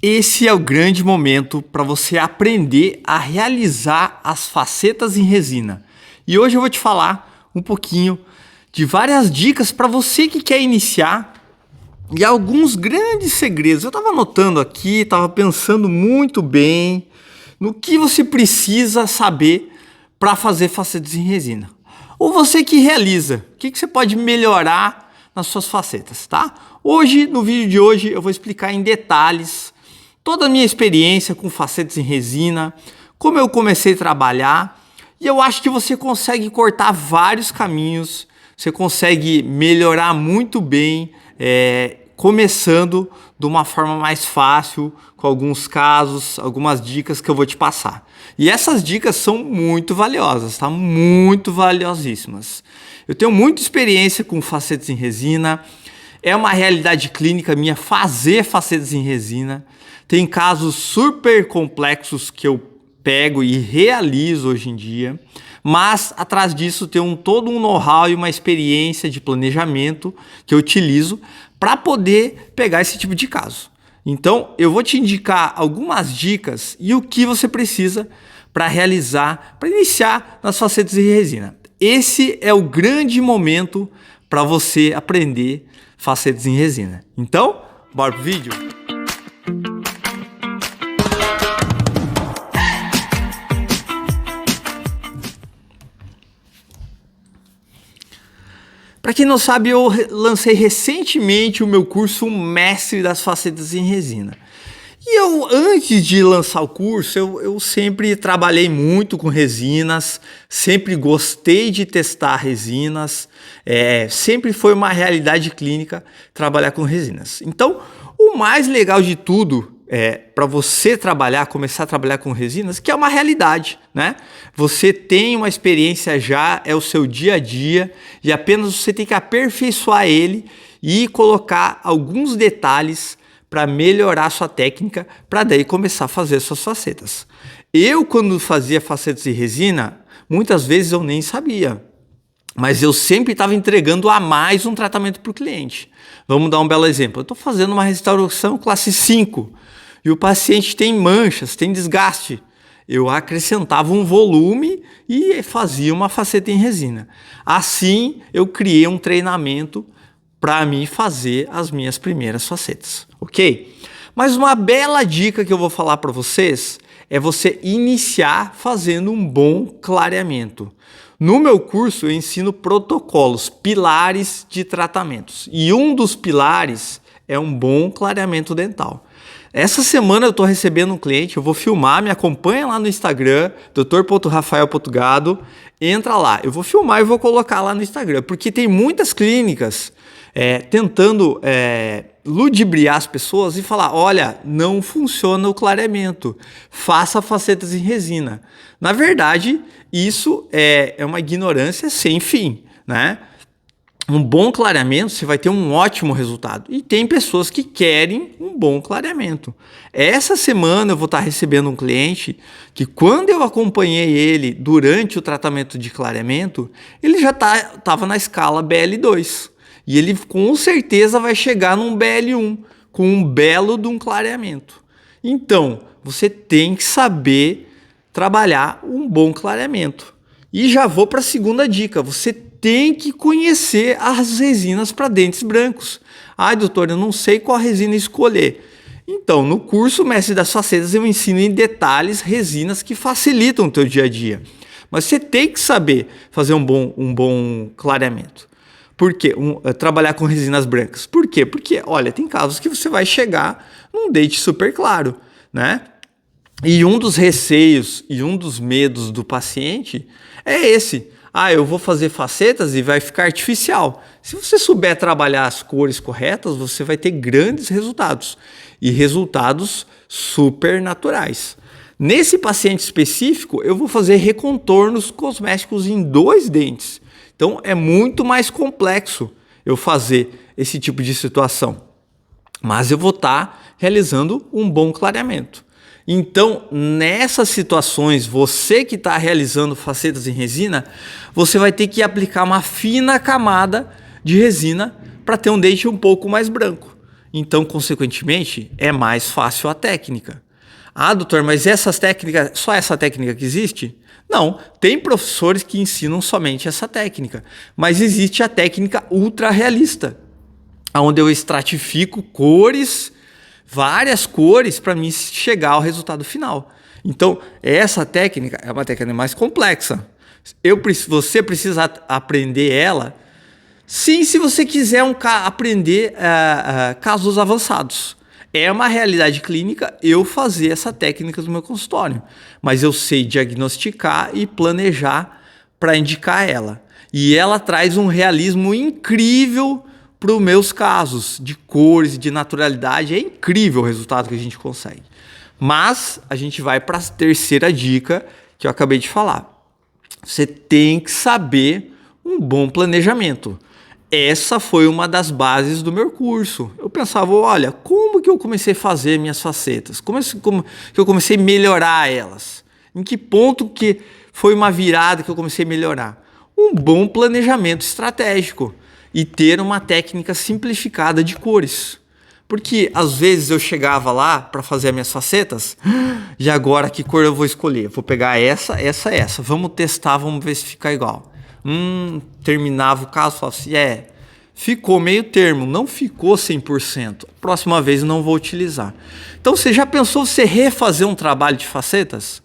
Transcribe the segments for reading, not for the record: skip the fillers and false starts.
Esse é o grande momento para você aprender a realizar as facetas em resina. E hoje eu vou te falar um pouquinho de várias dicas para você que quer iniciar e alguns grandes segredos. Eu estava anotando aqui, estava pensando muito bem no que você precisa saber para fazer facetas em resina. Ou você que realiza, o que você pode melhorar nas suas facetas, tá? Hoje, no vídeo de hoje, eu vou explicar em detalhes toda a minha experiência com facetas em resina, como eu comecei a trabalhar, e eu acho que você consegue cortar vários caminhos, você consegue melhorar muito bem, começando de uma forma mais fácil, com alguns casos, algumas dicas que eu vou te passar. E essas dicas são muito valiosas, tá? Muito valiosíssimas. Eu tenho muita experiência com facetas em resina, é uma realidade clínica minha fazer facetas em resina. Tem casos super complexos que eu pego e realizo hoje em dia, mas atrás disso tem todo um know-how e uma experiência de planejamento que eu utilizo para poder pegar esse tipo de caso. Então, eu vou te indicar algumas dicas e o que você precisa para realizar, para iniciar nas facetas em resina. Esse é o grande momento para você aprender facetas em resina. Então, bora pro vídeo? Para quem não sabe, eu lancei recentemente o meu curso Mestre das Facetas em Resina. E antes de lançar o curso, eu sempre trabalhei muito com resinas, sempre gostei de testar resinas, sempre foi uma realidade clínica trabalhar com resinas. Então, o mais legal de tudo para você começar a trabalhar com resinas, que é uma realidade, né? Você tem uma experiência já, é o seu dia a dia, e apenas você tem que aperfeiçoar ele e colocar alguns detalhes para melhorar a sua técnica, para daí começar a fazer suas facetas. Quando fazia facetas em resina, muitas vezes eu nem sabia, mas eu sempre estava entregando a mais um tratamento para o cliente. Vamos dar um belo exemplo. Eu estou fazendo uma restauração classe 5 e o paciente tem manchas, tem desgaste. Eu acrescentava um volume e fazia uma faceta em resina. Assim, eu criei um treinamento para mim fazer as minhas primeiras facetas, ok? Mas uma bela dica que eu vou falar para vocês é você iniciar fazendo um bom clareamento. No meu curso eu ensino protocolos, pilares de tratamentos, e um dos pilares é um bom clareamento dental. Essa semana eu estou recebendo um cliente, eu vou filmar, me acompanha lá no Instagram, dr.rafael.gado, entra lá, eu vou filmar e vou colocar lá no Instagram, porque tem muitas clínicas tentando ludibriar as pessoas e falar, olha, não funciona o clareamento, faça facetas em resina. Na verdade, isso é uma ignorância sem fim, né? Um bom clareamento, você vai ter um ótimo resultado. E tem pessoas que querem um bom clareamento. Essa semana eu vou estar recebendo um cliente que, quando eu acompanhei ele durante o tratamento de clareamento, ele já estava na escala BL2. E ele com certeza vai chegar num BL1, com um belo de um clareamento. Então, você tem que saber trabalhar um bom clareamento. E já vou para a segunda dica, você tem que conhecer as resinas para dentes brancos. Ai, doutor, eu não sei qual resina escolher. Então, no curso Mestre das Facetas eu ensino em detalhes resinas que facilitam o teu dia a dia. Mas você tem que saber fazer um bom clareamento. Por quê? Trabalhar com resinas brancas. Por quê? Porque, olha, tem casos que você vai chegar num dente super claro, né? E um dos receios e um dos medos do paciente é esse. Eu vou fazer facetas e vai ficar artificial. Se você souber trabalhar as cores corretas, você vai ter grandes resultados. E resultados super naturais. Nesse paciente específico, eu vou fazer recontornos cosméticos em 2 dentes. Então, é muito mais complexo eu fazer esse tipo de situação. Mas eu vou estar realizando um bom clareamento. Então, nessas situações, você que está realizando facetas em resina, você vai ter que aplicar uma fina camada de resina para ter um dente um pouco mais branco. Então, consequentemente, é mais fácil a técnica. Ah, doutor, mas essas técnicas, só essa técnica que existe? Não, tem professores que ensinam somente essa técnica, mas existe a técnica ultra realista, onde eu estratifico cores, várias cores, para mim chegar ao resultado final. Então, essa técnica é uma técnica mais complexa. Você precisa aprender ela, sim, se você quiser aprender casos avançados. É uma realidade clínica eu fazer essa técnica no meu consultório, mas eu sei diagnosticar e planejar para indicar ela. E ela traz um realismo incrível para os meus casos, de cores, de naturalidade. É incrível o resultado que a gente consegue. Mas a gente vai para a terceira dica que eu acabei de falar. Você tem que saber um bom planejamento. Essa foi uma das bases do meu curso. Eu pensava, olha, como que eu comecei a fazer minhas facetas? Como que eu comecei a melhorar elas? Em que ponto que foi uma virada que eu comecei a melhorar? Um bom planejamento estratégico e ter uma técnica simplificada de cores. Porque às vezes eu chegava lá para fazer as minhas facetas, e agora que cor eu vou escolher? Vou pegar essa. Vamos testar, vamos ver se fica igual. Terminava o caso, falava assim, ficou meio termo, não ficou 100%. Próxima vez não vou utilizar. Então você já pensou você refazer um trabalho de facetas?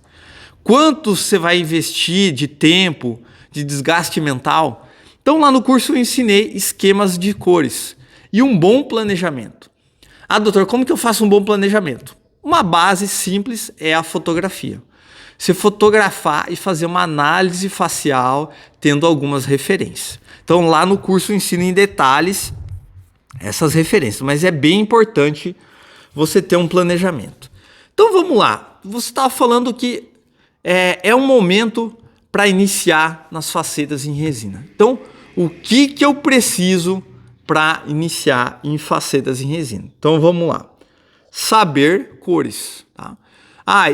Quanto você vai investir de tempo, de desgaste mental? Então lá no curso eu ensinei esquemas de cores e um bom planejamento. Ah, doutor, como que eu faço um bom planejamento? Uma base simples é a fotografia. Você fotografar e fazer uma análise facial tendo algumas referências. Então lá no curso eu ensino em detalhes essas referências, mas é bem importante você ter um planejamento. Então vamos lá, você estava falando que é um momento para iniciar nas facetas em resina. Então o que eu preciso para iniciar em facetas em resina? Então vamos lá, saber cores, tá?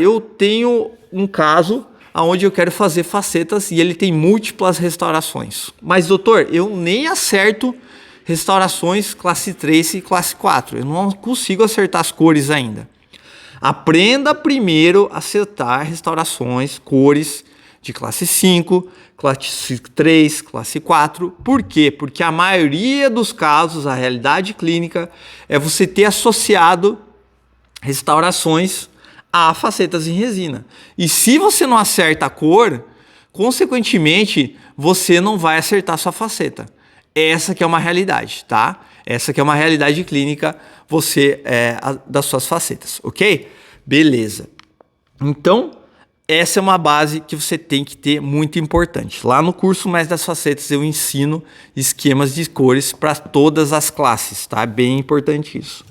Eu tenho um caso onde eu quero fazer facetas e ele tem múltiplas restaurações. Mas, doutor, eu nem acerto restaurações classe 3 e classe 4. Eu não consigo acertar as cores ainda. Aprenda primeiro a acertar restaurações, cores de classe 5, classe 3, classe 4. Por quê? Porque a maioria dos casos, a realidade clínica, é você ter associado restaurações a facetas em resina. E se você não acerta a cor, consequentemente, você não vai acertar sua faceta. Essa que é uma realidade, tá? Essa que é uma realidade clínica das suas facetas, ok? Beleza. Então, essa é uma base que você tem que ter muito importante. Lá no curso Mestre das Facetas eu ensino esquemas de cores para todas as classes, tá? É bem importante isso.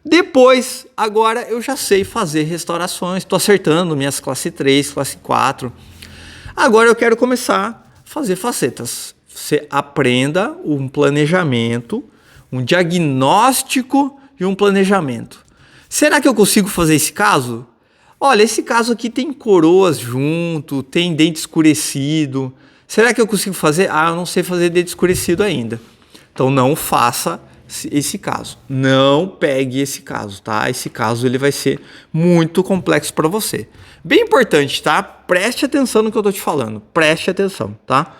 Depois, agora eu já sei fazer restaurações, estou acertando minhas classe 3, classe 4. Agora eu quero começar a fazer facetas. Você aprenda um planejamento, um diagnóstico e um planejamento. Será que eu consigo fazer esse caso? Olha, esse caso aqui tem coroas junto, tem dente escurecido. Será que eu consigo fazer? Eu não sei fazer dente escurecido ainda. Então não faça esse caso. Não pegue esse caso, tá? Esse caso ele vai ser muito complexo para você. Bem importante, tá? Preste atenção no que eu tô te falando. Preste atenção, tá?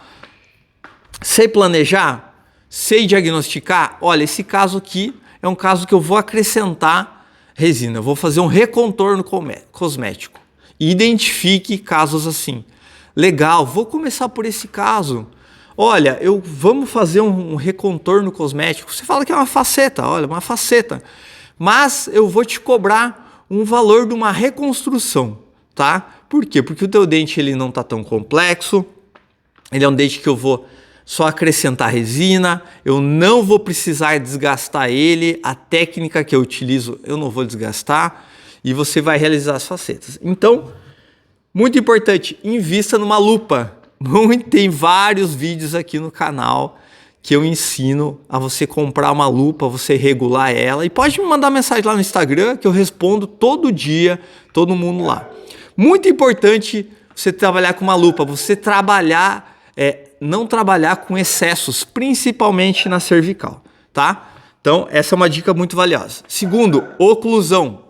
Sei planejar? Sei diagnosticar? Olha, esse caso aqui é um caso que eu vou acrescentar resina. Eu vou fazer um recontorno cosmético. Identifique casos assim. Legal, vou começar por esse caso. Olha, vamos fazer um recontorno cosmético. Você fala que é uma faceta, olha, uma faceta. Mas eu vou te cobrar um valor de uma reconstrução, tá? Por quê? Porque o teu dente ele não tá tão complexo. Ele é um dente que eu vou só acrescentar resina. Eu não vou precisar desgastar ele. A técnica que eu utilizo eu não vou desgastar. E você vai realizar as facetas. Então, muito importante, invista numa lupa. Tem vários vídeos aqui no canal que eu ensino a você comprar uma lupa, você regular ela. E pode me mandar mensagem lá no Instagram que eu respondo todo dia, todo mundo lá. Muito importante você trabalhar com uma lupa, você não trabalhar com excessos, principalmente na cervical, tá? Então, essa é uma dica muito valiosa. Segundo, oclusão.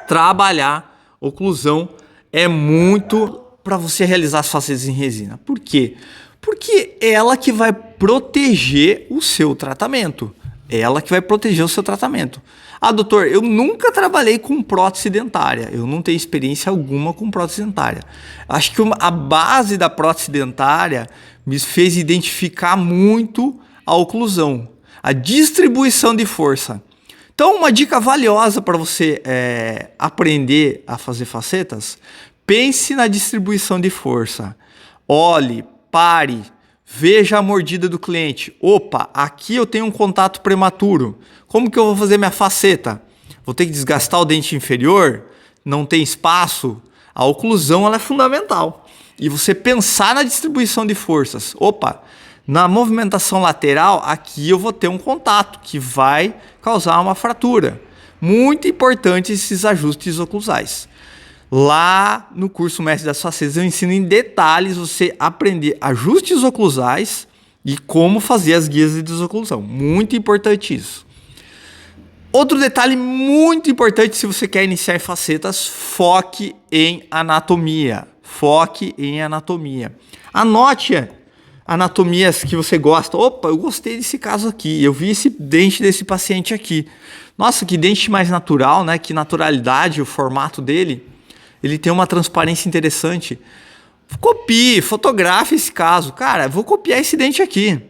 Trabalhar oclusão é muito para você realizar as facetas em resina. Por quê? Porque é ela que vai proteger o seu tratamento. É ela que vai proteger o seu tratamento. Ah, doutor, eu nunca trabalhei com prótese dentária. Eu não tenho experiência alguma com prótese dentária. Acho que a base da prótese dentária me fez identificar muito a oclusão, a distribuição de força. Então, uma dica valiosa para você aprender a fazer facetas, pense na distribuição de força. Olhe, pare, veja a mordida do cliente. Opa, aqui eu tenho um contato prematuro. Como que eu vou fazer minha faceta? Vou ter que desgastar o dente inferior? Não tem espaço? A oclusão ela é fundamental. E você pensar na distribuição de forças. Opa, na movimentação lateral, aqui eu vou ter um contato que vai causar uma fratura. Muito importante esses ajustes oclusais. Lá no curso Mestre das Facetas eu ensino em detalhes você aprender ajustes oclusais e como fazer as guias de desoclusão. Muito importante isso. Outro detalhe muito importante se você quer iniciar em facetas, foque em anatomia. Foque em anatomia. Anote anatomias que você gosta. Opa, eu gostei desse caso aqui. Eu vi esse dente desse paciente aqui. Nossa, que dente mais natural, né? Que naturalidade, o formato dele. Ele tem uma transparência interessante. Copie, fotografe esse caso. Cara, vou copiar esse dente aqui.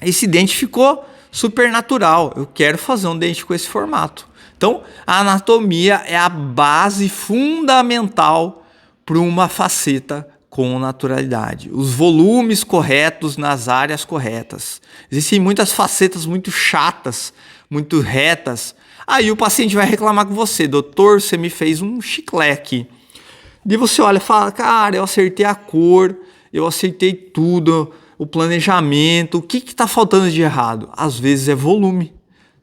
Esse dente ficou super natural. Eu quero fazer um dente com esse formato. Então, a anatomia é a base fundamental para uma faceta com naturalidade. Os volumes corretos nas áreas corretas. Existem muitas facetas muito chatas, muito retas. Aí o paciente vai reclamar com você, doutor, você me fez um chiclete. E você olha e fala, cara, eu acertei a cor, eu acertei tudo, o planejamento, o que está faltando de errado? Às vezes é volume,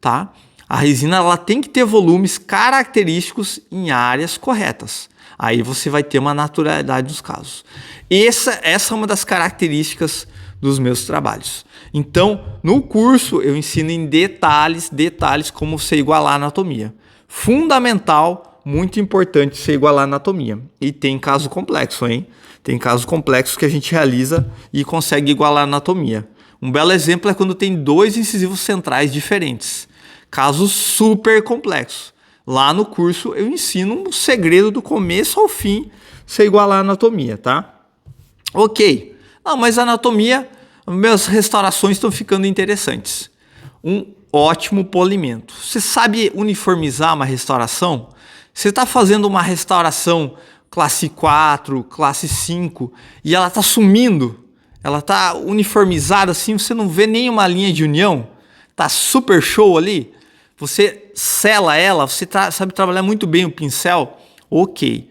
tá? A resina ela tem que ter volumes característicos em áreas corretas. Aí você vai ter uma naturalidade dos casos. Essa é uma das características dos meus trabalhos. Então, no curso eu ensino em detalhes como você igualar a anatomia. Fundamental, muito importante você igualar a anatomia. E tem caso complexo, hein? Tem casos complexos que a gente realiza e consegue igualar a anatomia. Um belo exemplo é quando tem dois incisivos centrais diferentes. Casos super complexos. Lá no curso eu ensino um segredo do começo ao fim, você igualar a anatomia, tá? Ok. Não, mas a anatomia, minhas restaurações estão ficando interessantes. Um ótimo polimento. Você sabe uniformizar uma restauração? Você está fazendo uma restauração classe 4, classe 5 e ela está sumindo, ela está uniformizada assim, você não vê nenhuma linha de união, tá super show ali, você sela ela, você sabe trabalhar muito bem o pincel, ok,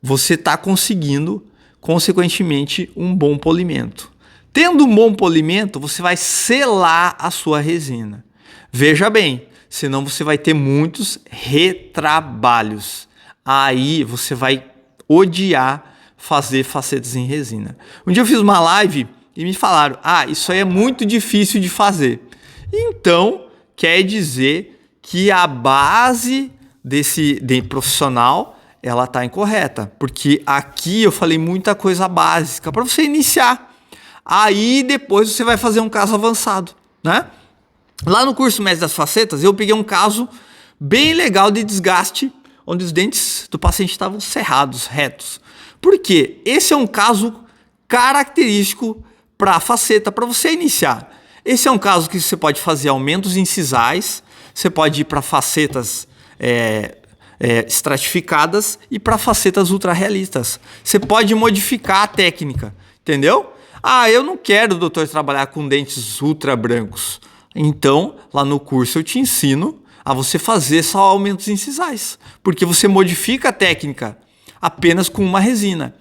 você está conseguindo, consequentemente, um bom polimento. Tendo um bom polimento, você vai selar a sua resina. Veja bem, senão você vai ter muitos retrabalhos. Aí você vai odiar fazer facetas em resina. Um dia eu fiz uma live e me falaram, isso aí é muito difícil de fazer. Então, quer dizer que a base desse profissional, ela está incorreta. Porque aqui eu falei muita coisa básica para você iniciar. Aí depois você vai fazer um caso avançado, né? Lá no curso Mestre das Facetas, eu peguei um caso bem legal de desgaste, onde os dentes do paciente estavam cerrados, retos. Por quê? Esse é um caso característico para a faceta, para você iniciar. Esse é um caso que você pode fazer aumentos incisais, você pode ir para facetas estratificadas e para facetas ultra-realistas. Você pode modificar a técnica, entendeu? Eu não quero, doutor, trabalhar com dentes ultra brancos. Então, lá no curso eu te ensino a você fazer só aumentos incisais, porque você modifica a técnica apenas com uma resina.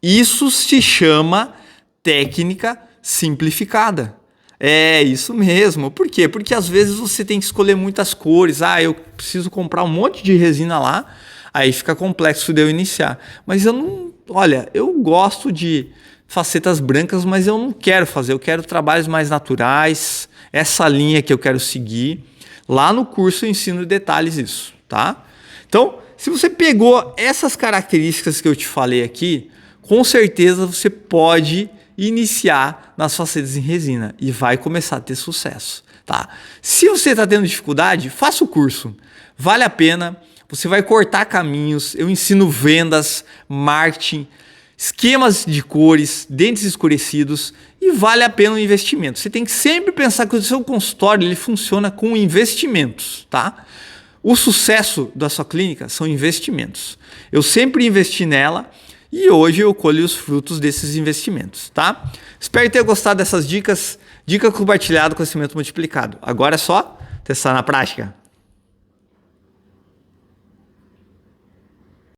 Isso se chama técnica simplificada. É isso mesmo. Por quê? Porque às vezes você tem que escolher muitas cores. Eu preciso comprar um monte de resina lá, aí fica complexo de eu iniciar. Mas eu não... Olha, eu gosto de facetas brancas, mas eu não quero fazer. Eu quero trabalhos mais naturais, essa linha que eu quero seguir. Lá no curso eu ensino em detalhes isso, tá? Então, se você pegou essas características que eu te falei aqui, com certeza você pode iniciar nas facetas em resina e vai começar a ter sucesso, tá? Se você está tendo dificuldade, faça o curso. Vale a pena, você vai cortar caminhos, eu ensino vendas, marketing, esquemas de cores, dentes escurecidos e vale a pena o investimento. Você tem que sempre pensar que o seu consultório ele funciona com investimentos, tá? O sucesso da sua clínica são investimentos. Eu sempre investi nela e hoje eu colho os frutos desses investimentos, tá? Espero ter gostado dessas dicas. Dica compartilhada, conhecimento multiplicado. Agora é só testar na prática.